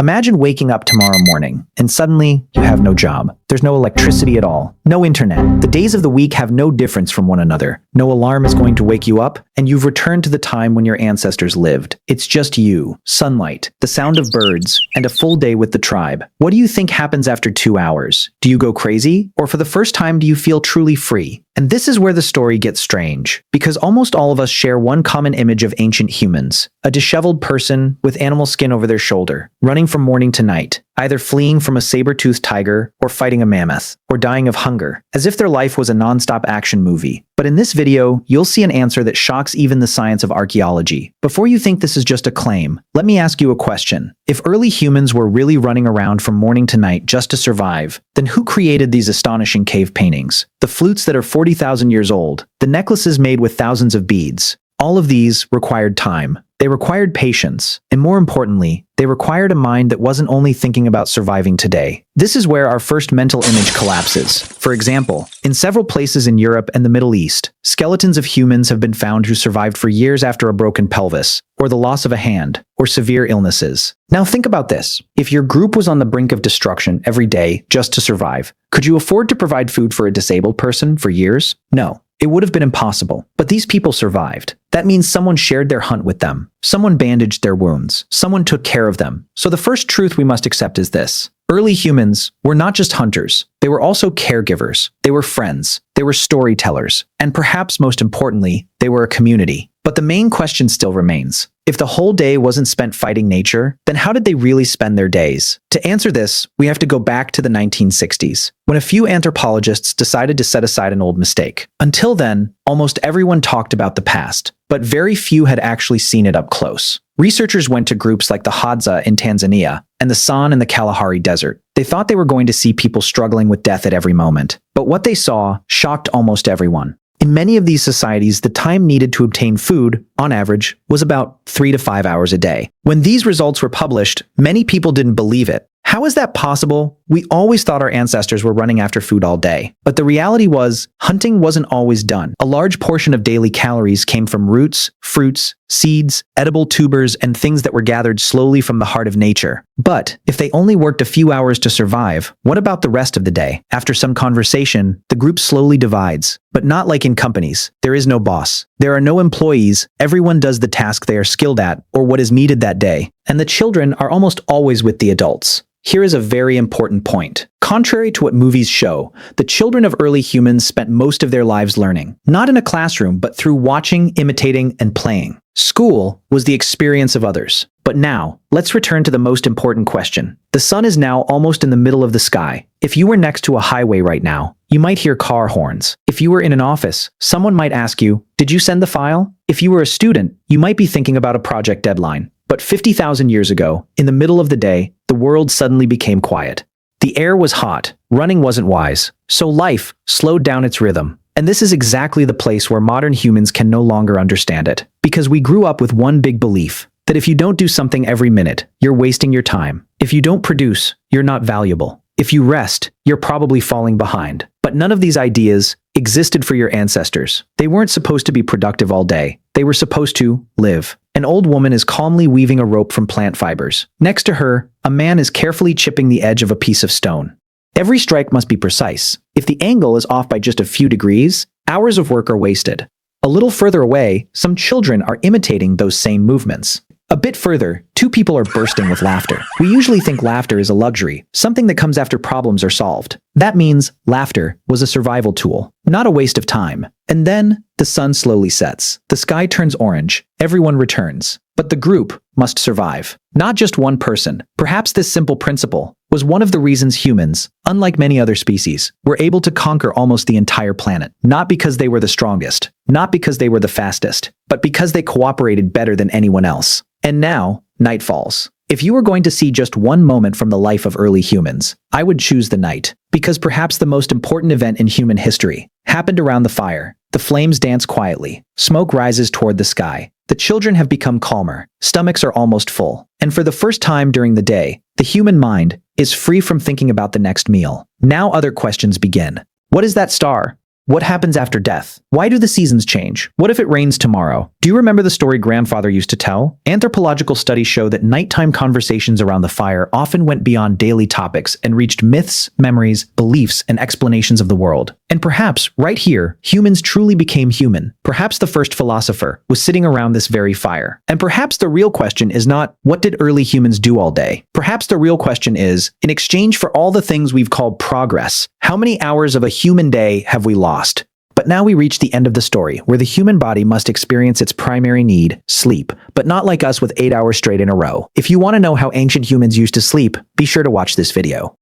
Imagine waking up tomorrow morning, and suddenly you have no job. There's no electricity at all, no internet. The days of the week have no difference from one another. No alarm is going to wake you up, and you've returned to the time when your ancestors lived. It's just you, sunlight, the sound of birds, and a full day with the tribe. What do you think happens after 2 hours? Do you go crazy? Or for the first time, do you feel truly free? And this is where the story gets strange, because almost all of us share one common image of ancient humans: a disheveled person with animal skin over their shoulder, running from morning to night, either fleeing from a saber-toothed tiger or fighting a mammoth, or dying of hunger, as if their life was a non-stop action movie. But in this video, you'll see an answer that shocks even the science of archaeology. Before you think this is just a claim, let me ask you a question. If early humans were really running around from morning to night just to survive, then who created these astonishing cave paintings? The flutes that are 40,000 years old, the necklaces made with thousands of beads. All of these required time. They required patience, and more importantly, they required a mind that wasn't only thinking about surviving today. This is where our first mental image collapses. For example, in several places in Europe and the Middle East, skeletons of humans have been found who survived for years after a broken pelvis, or the loss of a hand, or severe illnesses. Now think about this. If your group was on the brink of destruction every day just to survive, could you afford to provide food for a disabled person for years? No. It would have been impossible. But these people survived. That means someone shared their hunt with them. Someone bandaged their wounds. Someone took care of them. So the first truth we must accept is this: early humans were not just hunters. They were also caregivers. They were friends. They were storytellers. And perhaps most importantly, they were a community. But the main question still remains. If the whole day wasn't spent fighting nature, then how did they really spend their days? To answer this, we have to go back to the 1960s, when a few anthropologists decided to set aside an old mistake. Until then, almost everyone talked about the past, but very few had actually seen it up close. Researchers went to groups like the Hadza in Tanzania and the San in the Kalahari Desert. They thought they were going to see people struggling with death at every moment. But what they saw shocked almost everyone. In many of these societies, the time needed to obtain food, on average, was about 3 to 5 hours a day. When these results were published, many people didn't believe it. How is that possible? We always thought our ancestors were running after food all day. But the reality was, hunting wasn't always done. A large portion of daily calories came from roots, fruits, seeds, edible tubers, and things that were gathered slowly from the heart of nature. But if they only worked a few hours to survive, what about the rest of the day? After some conversation, the group slowly divides. But not like in companies. There is no boss. There are no employees. Everyone does the task they are skilled at or what is needed that day. And the children are almost always with the adults. Here is a very important point. Contrary to what movies show, the children of early humans spent most of their lives learning, not in a classroom, but through watching, imitating, and playing. School was the experience of others. But now, let's return to the most important question. The sun is now almost in the middle of the sky. If you were next to a highway right now, you might hear car horns. If you were in an office, someone might ask you, "Did you send the file?" If you were a student, you might be thinking about a project deadline. But 50,000 years ago, in the middle of the day, the world suddenly became quiet. The air was hot, running wasn't wise, so life slowed down its rhythm. And this is exactly the place where modern humans can no longer understand it. Because we grew up with one big belief, that if you don't do something every minute, you're wasting your time. If you don't produce, you're not valuable. If you rest, you're probably falling behind. But none of these ideas existed for your ancestors. They weren't supposed to be productive all day. They were supposed to live. An old woman is calmly weaving a rope from plant fibers. Next to her, a man is carefully chipping the edge of a piece of stone. Every strike must be precise. If the angle is off by just a few degrees, hours of work are wasted. A little further away, some children are imitating those same movements. A bit further, two people are bursting with laughter. We usually think laughter is a luxury, something that comes after problems are solved. That means laughter was a survival tool, not a waste of time. And then, the sun slowly sets. The sky turns orange. Everyone returns. But the group must survive. Not just one person. Perhaps this simple principle was one of the reasons humans, unlike many other species, were able to conquer almost the entire planet. Not because they were the strongest, not because they were the fastest, but because they cooperated better than anyone else. And now, night falls. If you were going to see just one moment from the life of early humans, I would choose the night. Because perhaps the most important event in human history happened around the fire. The flames dance quietly. Smoke rises toward the sky. The children have become calmer. Stomachs are almost full. And for the first time during the day, the human mind is free from thinking about the next meal. Now other questions begin. What is that star? What happens after death? Why do the seasons change? What if it rains tomorrow? Do you remember the story grandfather used to tell? Anthropological studies show that nighttime conversations around the fire often went beyond daily topics and reached myths, memories, beliefs, and explanations of the world. And perhaps, right here, humans truly became human. Perhaps the first philosopher was sitting around this very fire. And perhaps the real question is not, what did early humans do all day? Perhaps the real question is, in exchange for all the things we've called progress, how many hours of a human day have we lost? But now we reach the end of the story, where the human body must experience its primary need, sleep, but not like us with 8 hours straight in a row. If you want to know how ancient humans used to sleep, be sure to watch this video.